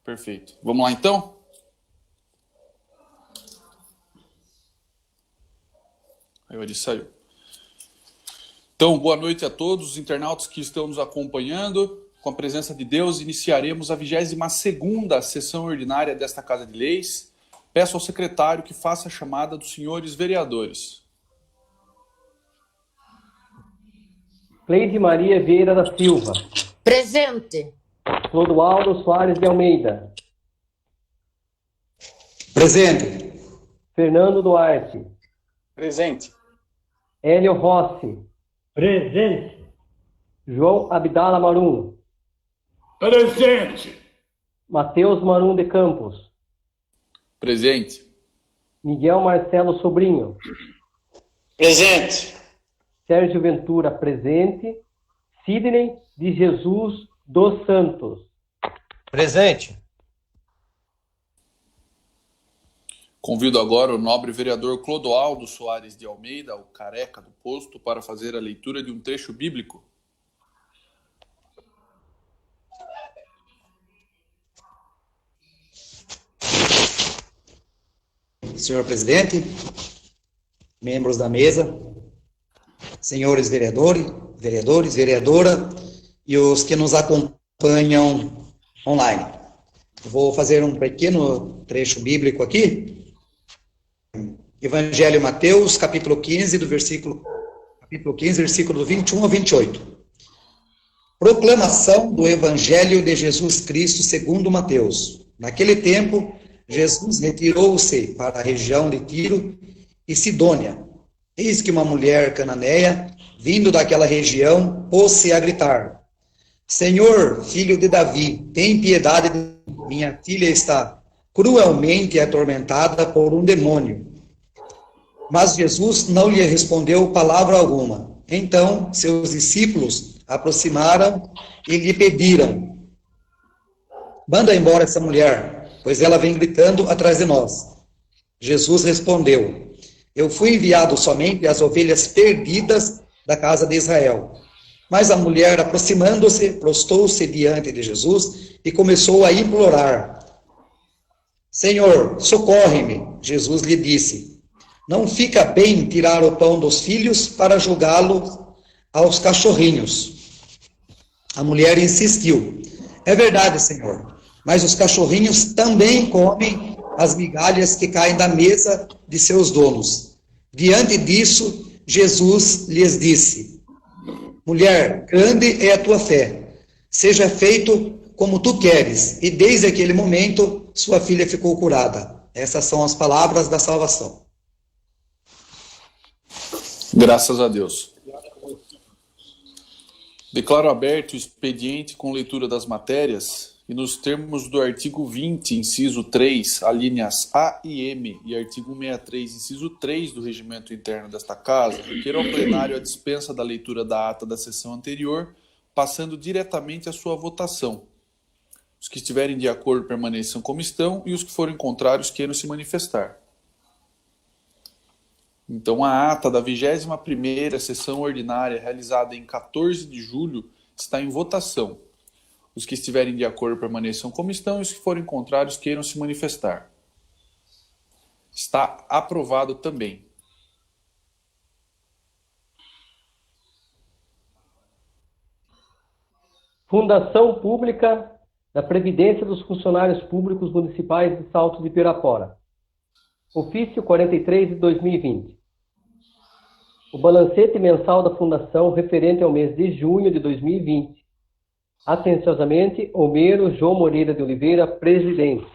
Perfeito. Vamos lá, então? Aí ele saiu. Então, boa noite a todos os internautas que estão nos acompanhando. Com a presença de Deus, iniciaremos a 22ª sessão ordinária desta Casa de Leis. Peço ao secretário que faça a chamada dos senhores vereadores. Cleide Maria Vieira da Silva. Presente. Clodoaldo Soares de Almeida. Presente. Fernando Duarte. Presente. Hélio Rossi. Presente. João Abdala Marum. Presente. Matheus Marum de Campos. Presente. Miguel Marcelo Sobrinho. Presente. Sérgio Ventura, presente. Sidney de Jesus dos Santos. Presente. Convido agora o nobre vereador Clodoaldo Soares de Almeida, o careca do posto, para fazer a leitura de um trecho bíblico. Senhor presidente, membros da mesa, senhores vereadores, vereadora e os que nos acompanham online. Vou fazer um pequeno trecho bíblico aqui. Evangelho Mateus, capítulo 15, versículo do 21 ao 28. Proclamação do Evangelho de Jesus Cristo segundo Mateus. Naquele tempo, Jesus retirou-se para a região de Tiro e Sidônia. Eis que uma mulher cananeia, vindo daquela região, pôs-se a gritar: Senhor, filho de Davi, tem piedade de mim. Minha filha está cruelmente atormentada por um demônio. Mas Jesus não lhe respondeu palavra alguma. Então, seus discípulos aproximaram e lhe pediram: manda embora essa mulher, pois ela vem gritando atrás de nós. Jesus respondeu: eu fui enviado somente às ovelhas perdidas da casa de Israel. Mas a mulher, aproximando-se, prostou-se diante de Jesus e começou a implorar: Senhor, socorre-me. Jesus lhe disse: não fica bem tirar o pão dos filhos para jogá-lo aos cachorrinhos. A mulher insistiu: é verdade, Senhor, mas os cachorrinhos também comem as migalhas que caem da mesa de seus donos. Diante disso, Jesus lhes disse: mulher, grande é a tua fé. Seja feito como tu queres. E desde aquele momento, sua filha ficou curada. Essas são as palavras da salvação. Graças a Deus. Declaro aberto o expediente com leitura das matérias e nos termos do artigo 20, inciso 3, alíneas A e M, e artigo 163, inciso 3 do regimento interno desta Casa, requeiro ao plenário a dispensa da leitura da ata da sessão anterior, passando diretamente à sua votação. Os que estiverem de acordo permaneçam como estão e os que forem contrários queiram se manifestar. Então, a ata da 21ª sessão ordinária, realizada em 14 de julho, está em votação. Os que estiverem de acordo permaneçam como estão e os que forem contrários queiram se manifestar. Está aprovado também. Fundação Pública da Previdência dos Funcionários Públicos Municipais de Salto de Pirapora. Ofício 43 de 2020. O balancete mensal da Fundação referente ao mês de junho de 2020. Atenciosamente, Homero João Moreira de Oliveira, presidente.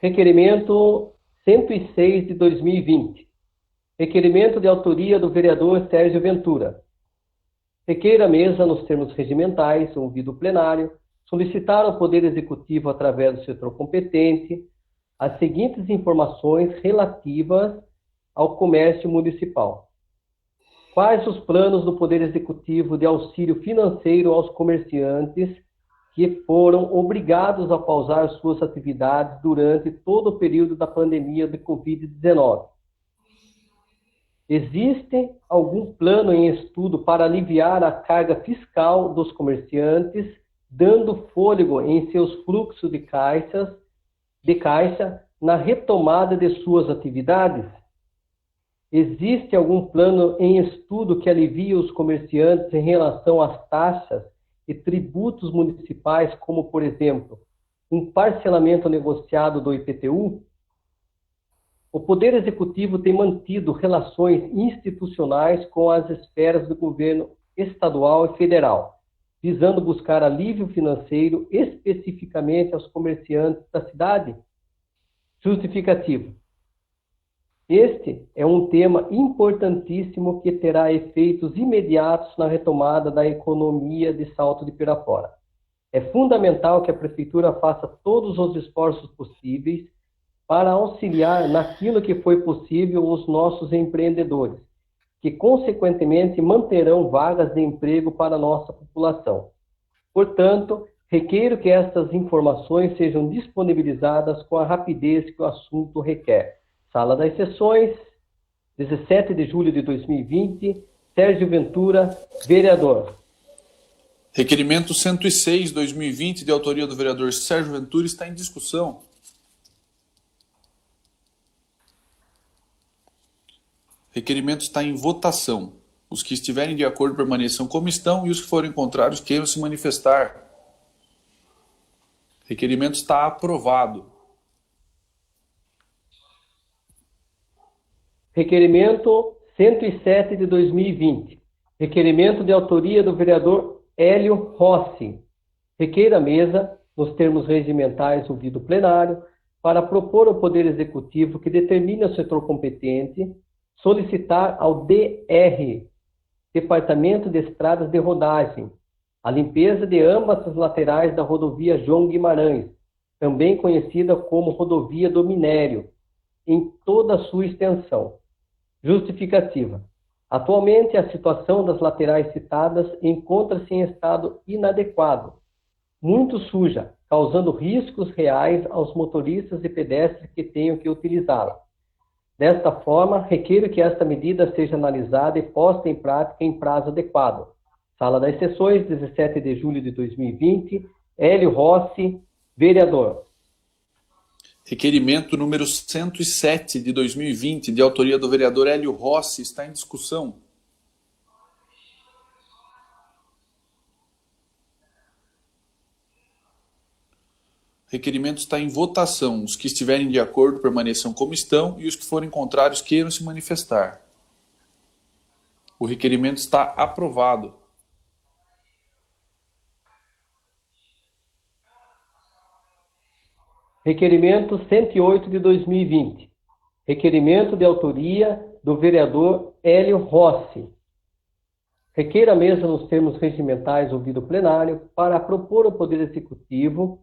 Requerimento 106 de 2020. Requerimento de autoria do vereador Sérgio Ventura. Requeira a mesa, nos termos regimentais, ouvido o plenário, solicitar ao Poder Executivo, através do setor competente, as seguintes informações relativas ao comércio municipal. Quais os planos do Poder Executivo de auxílio financeiro aos comerciantes que foram obrigados a pausar suas atividades durante todo o período da pandemia de Covid-19? Existe algum plano em estudo para aliviar a carga fiscal dos comerciantes dando fôlego em seus fluxos de caixa na retomada de suas atividades? Existe algum plano em estudo que alivie os comerciantes em relação às taxas e tributos municipais, como, por exemplo, um parcelamento negociado do IPTU? O Poder Executivo tem mantido relações institucionais com as esferas do governo estadual e federal, visando buscar alívio financeiro especificamente aos comerciantes da cidade? Justificativa. Este é um tema importantíssimo que terá efeitos imediatos na retomada da economia de Salto de Pirapora. É fundamental que a Prefeitura faça todos os esforços possíveis para auxiliar naquilo que foi possível os nossos empreendedores, que consequentemente manterão vagas de emprego para a nossa população. Portanto, requeiro que estas informações sejam disponibilizadas com a rapidez que o assunto requer. Sala das Sessões, 17 de julho de 2020, Sérgio Ventura, vereador. Requerimento 106/2020, de autoria do vereador Sérgio Ventura, está em discussão. Requerimento está em votação. Os que estiverem de acordo permaneçam como estão e os que forem contrários queiram se manifestar. Requerimento está aprovado. Requerimento 107 de 2020. Requerimento de autoria do vereador Hélio Rossi. Requeira a mesa, nos termos regimentais ouvido plenário, para propor ao Poder Executivo que determine ao setor competente solicitar ao DR, Departamento de Estradas de Rodagem, a limpeza de ambas as laterais da rodovia João Guimarães, também conhecida como Rodovia do Minério, em toda a sua extensão. Justificativa. Atualmente, a situação das laterais citadas encontra-se em estado inadequado, muito suja, causando riscos reais aos motoristas e pedestres que tenham que utilizá-la. Desta forma, requeiro que esta medida seja analisada e posta em prática em prazo adequado. Sala das Sessões, 17 de julho de 2020, Hélio Rossi, vereador. Requerimento número 107 de 2020, de autoria do vereador Hélio Rossi, está em discussão. Requerimento está em votação. Os que estiverem de acordo permaneçam como estão e os que forem contrários queiram se manifestar. O requerimento está aprovado. Requerimento 108 de 2020. Requerimento de autoria do vereador Hélio Rossi. Requeira a mesa nos termos regimentais ouvido plenário para propor ao Poder Executivo,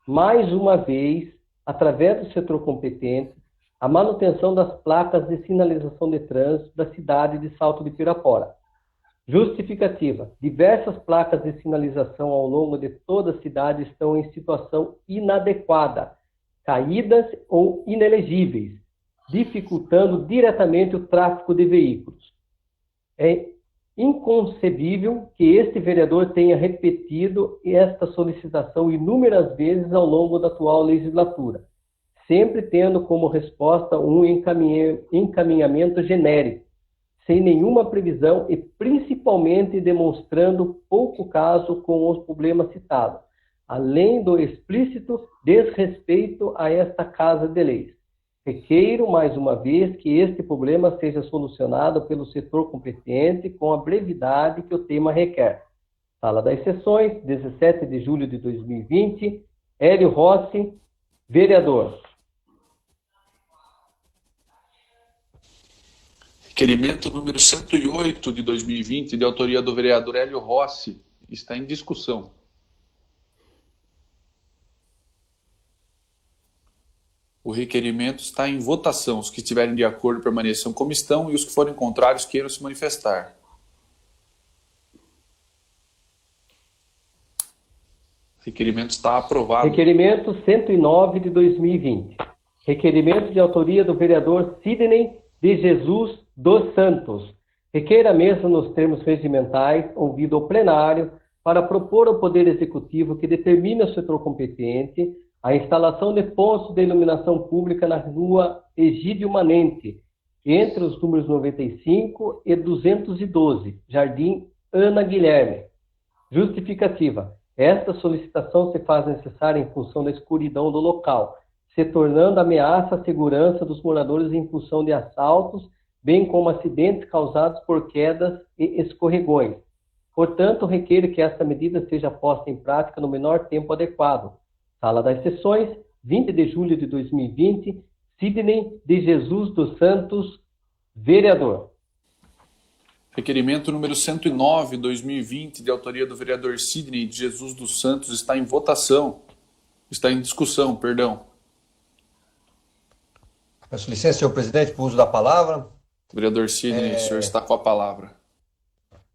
mais uma vez, através do setor competente, a manutenção das placas de sinalização de trânsito da cidade de Salto de Pirapora. Justificativa. Diversas placas de sinalização ao longo de toda a cidade estão em situação inadequada, caídas ou inelegíveis, dificultando diretamente o tráfego de veículos. É inconcebível que este vereador tenha repetido esta solicitação inúmeras vezes ao longo da atual legislatura, sempre tendo como resposta um encaminhamento genérico, sem nenhuma previsão e principalmente demonstrando pouco caso com os problemas citados, além do explícito desrespeito a esta Casa de Leis. Requeiro, mais uma vez, que este problema seja solucionado pelo setor competente com a brevidade que o tema requer. Sala das Sessões, 17 de julho de 2020, Hélio Rossi, vereador. Requerimento número 108 de 2020, de autoria do vereador Hélio Rossi, está em discussão. O requerimento está em votação. Os que estiverem de acordo permaneçam como estão e os que forem contrários queiram se manifestar. O requerimento está aprovado. Requerimento 109 de 2020. Requerimento de autoria do vereador Sidney de Jesus dos Santos. Requeira a mesa nos termos regimentais, ouvido ao plenário, para propor ao Poder Executivo que determine ao setor competente a instalação de postos de iluminação pública na rua Egídio Manente, entre os números 95 e 212, Jardim Ana Guilherme. Justificativa. Esta solicitação se faz necessária em função da escuridão do local, se tornando ameaça à segurança dos moradores em função de assaltos, bem como acidentes causados por quedas e escorregões. Portanto, requer que esta medida seja posta em prática no menor tempo adequado. Sala das Sessões, 20 de julho de 2020, Sidney de Jesus dos Santos, vereador. Requerimento número 109, 2020, de autoria do vereador Sidney de Jesus dos Santos, está em votação. Está em discussão, perdão. Peço licença, senhor presidente, por uso da palavra. Vereador Sidney, o senhor está com a palavra.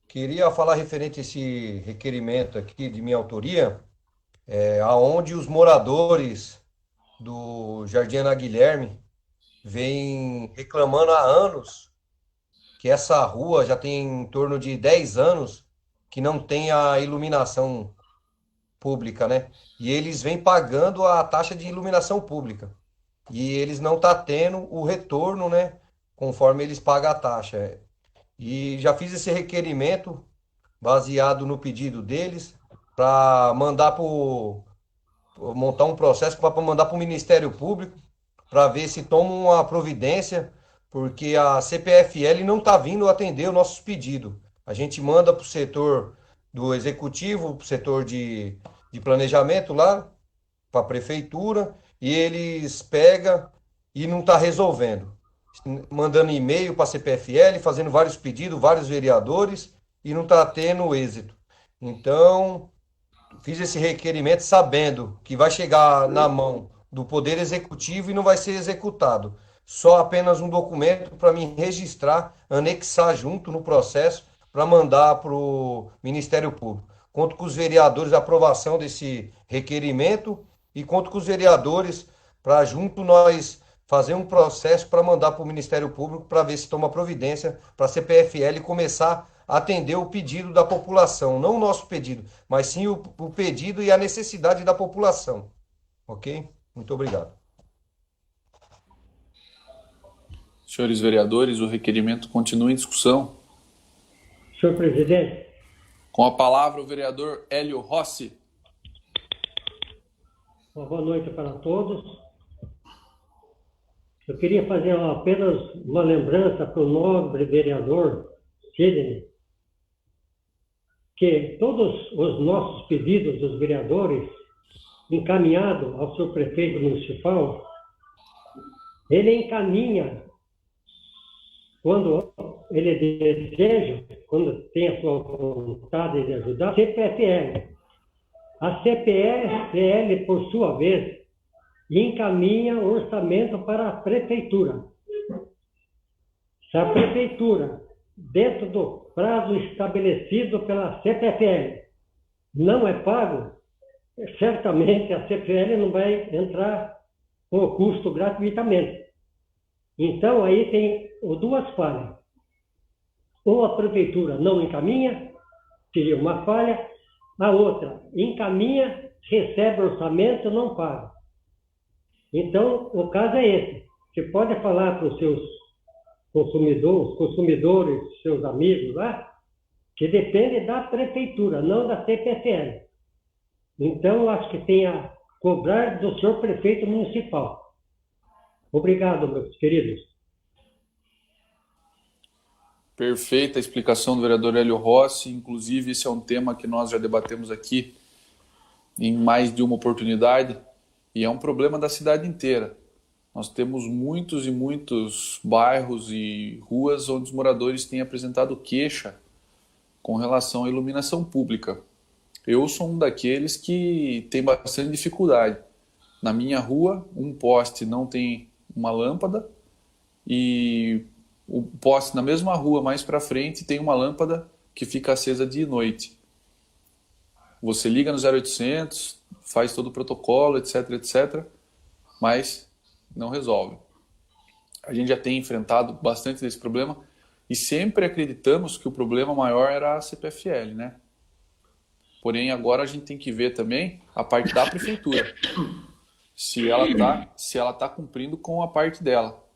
Queria falar referente a esse requerimento aqui de minha autoria, aonde os moradores do Jardim Ana Guilherme vêm reclamando há anos que essa rua já tem em torno de 10 anos que não tem a iluminação pública, né? E eles vêm pagando a taxa de iluminação pública. E eles não estão tendo o retorno, né? Conforme eles pagam a taxa. E já fiz esse requerimento baseado no pedido deles para mandar montar um processo para mandar para o Ministério Público para ver se toma uma providência, porque a CPFL não está vindo atender os nossos pedidos. A gente manda para o setor do Executivo, para o setor de planejamento lá, para a Prefeitura, e eles pegam e não está resolvendo. Mandando e-mail para a CPFL, fazendo vários pedidos, vários vereadores, e não está tendo êxito. Então, fiz esse requerimento sabendo que vai chegar na mão do Poder Executivo e não vai ser executado. Só apenas um documento para mim registrar, anexar junto no processo para mandar para o Ministério Público. Conto com os vereadores a aprovação desse requerimento e conto com os vereadores para junto nós fazer um processo para mandar para o Ministério Público para ver se toma providência para a CPFL começar a atender o pedido da população. Não o nosso pedido, mas sim o pedido e a necessidade da população. Ok? Muito obrigado. Senhores vereadores, o requerimento continua em discussão. Senhor presidente, Com a palavra o vereador Hélio Rossi. uma boa noite para todos. Eu queria fazer apenas uma lembrança para o nobre vereador Sidney, que todos os nossos pedidos dos vereadores, encaminhados ao seu prefeito municipal, ele encaminha quando ele deseja, quando tem a sua vontade de ajudar, a CPFL. A CPFL, por sua vez, encaminha o orçamento para a prefeitura. Se a prefeitura, dentro do prazo estabelecido pela CPFL, não é pago, certamente a CPFL não vai entrar com o custo gratuitamente. Então, aí tem duas falhas. Ou a prefeitura não encaminha, seria uma falha. A outra, encaminha, recebe orçamento, não paga. Então, o caso é esse. Você pode falar para os seus consumidores, seus amigos lá, que depende da prefeitura, não da CPFL. Então, eu acho que tem a cobrar do senhor prefeito municipal. Obrigado, meus queridos. Perfeita a explicação do vereador Hélio Rossi. Inclusive, esse é um tema que nós já debatemos aqui em mais de uma oportunidade e é um problema da cidade inteira. Nós temos muitos e muitos bairros e ruas onde os moradores têm apresentado queixa com relação à iluminação pública. Eu sou um daqueles que tem bastante dificuldade. Na minha rua, um poste não tem uma lâmpada e o poste na mesma rua, mais para frente, tem uma lâmpada que fica acesa de noite. Você liga no 0800, faz todo o protocolo, etc, etc, mas não resolve. A gente já tem enfrentado bastante desse problema e sempre acreditamos que o problema maior era a CPFL, né? Porém, agora a gente tem que ver também a parte da prefeitura, se ela tá cumprindo com a parte dela.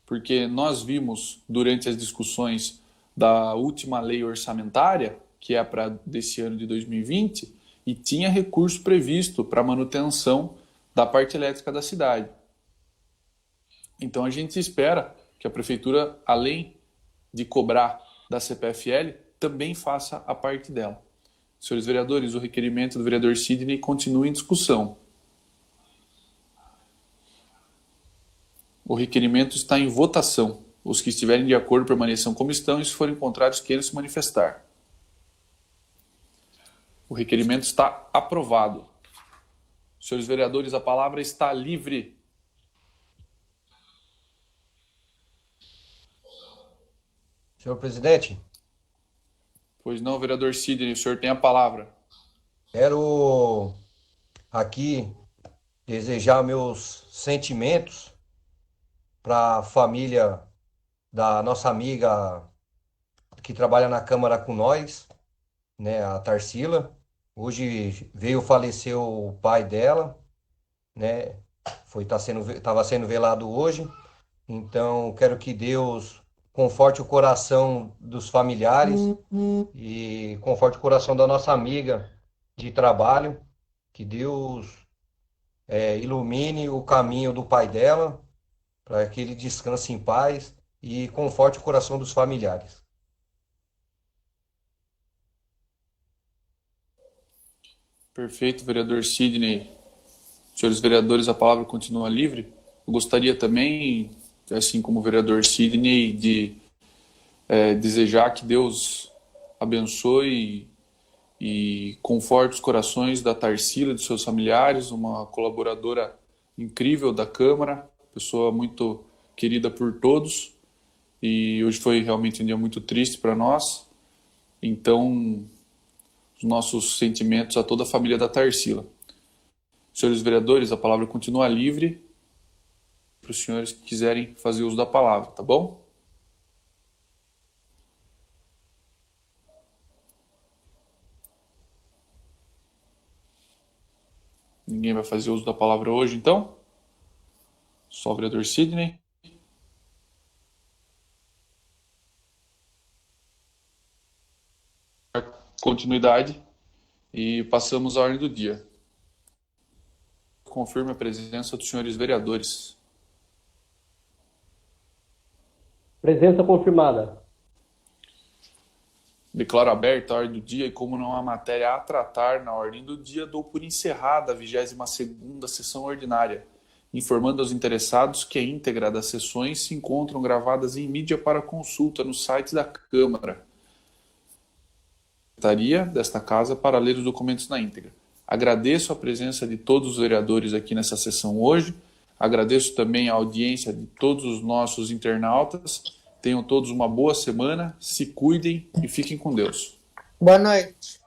Porque nós vimos durante as discussões da última lei orçamentária, que é para desse ano de 2020, e tinha recurso previsto para manutenção da parte elétrica da cidade. Então a gente espera que a prefeitura, além de cobrar da CPFL, também faça a parte dela. Senhores vereadores, o requerimento do vereador Sidney continua em discussão. O requerimento está em votação. Os que estiverem de acordo permaneçam como estão e, se forem contrários, queiram se manifestar. O requerimento está aprovado. Senhores vereadores, a palavra está livre. Senhor presidente, Pois não, vereador Sidney, o senhor tem a palavra. quero aqui desejar meus sentimentos para a família da nossa amiga que trabalha na Câmara com nós, né, a Tarsila. Hoje veio falecer o pai dela, né? Estava sendo velado hoje. Então, quero que Deus conforte o coração dos familiares e conforte o coração da nossa amiga de trabalho. Que Deus ilumine o caminho do pai dela, para que ele descanse em paz e conforte o coração dos familiares. Perfeito, vereador Sidney. Senhores vereadores, a palavra continua livre. Eu gostaria também, assim como o vereador Sidney, de desejar que Deus abençoe e conforte os corações da Tarsila e dos seus familiares, uma colaboradora incrível da Câmara, pessoa muito querida por todos, e hoje foi realmente um dia muito triste para nós. Então, os nossos sentimentos a toda a família da Tarsila. Senhores vereadores, a palavra continua livre para os senhores que quiserem fazer uso da palavra, tá bom? Ninguém vai fazer uso da palavra hoje, então? Só o vereador Sidney. Continuidade e passamos à ordem do dia. Confirme a presença dos senhores vereadores. Presença confirmada. Declaro aberta a ordem do dia e, como não há matéria a tratar na ordem do dia, dou por encerrada a 22ª sessão ordinária, informando aos interessados que a íntegra das sessões se encontram gravadas em mídia para consulta no site da Câmara. Secretaria desta casa para ler os documentos na íntegra. Agradeço a presença de todos os vereadores aqui nessa sessão hoje. Agradeço também a audiência de todos os nossos internautas. Tenham todos uma boa semana, se cuidem e fiquem com Deus. Boa noite.